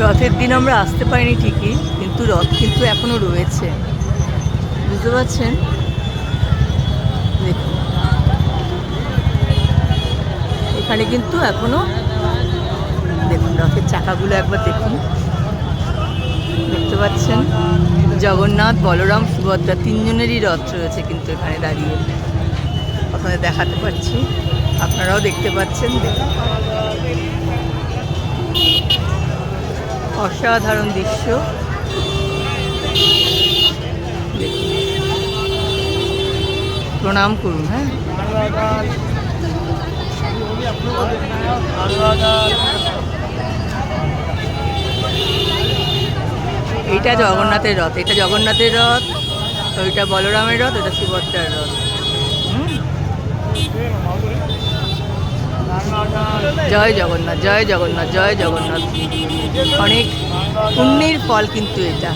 রথের দিন আমরা আসতে পারিনি ঠিকই, কিন্তু রথ কিন্তু এখনো রয়েছে, বুঝতে পারছেন? দেখুন এখানে কিন্তু এখনো দেখুন রথের চাকাগুলো একবার দেখুন, দেখতে পাচ্ছেন? জগন্নাথ, বলরাম, সুভদ্রা তিনজনেরই রথ রয়েছে কিন্তু এখানে দাঁড়িয়ে, আপনাদের দেখাতে পাচ্ছি, আপনারাও দেখতে পাচ্ছেন। দেখুন অসাধারণ দৃশ্য। প্রণাম করুন। হ্যাঁ, এইটা জগন্নাথের রথ, এটা জগন্নাথের রথ, ওইটা বলরামের রথ, এটা সুভদ্রার রথ। জয় জগন্নাথ, জয় জগন্নাথ, জয় জগন্নাথ। অনেক পুণ্যের ফল কিন্তু এটা।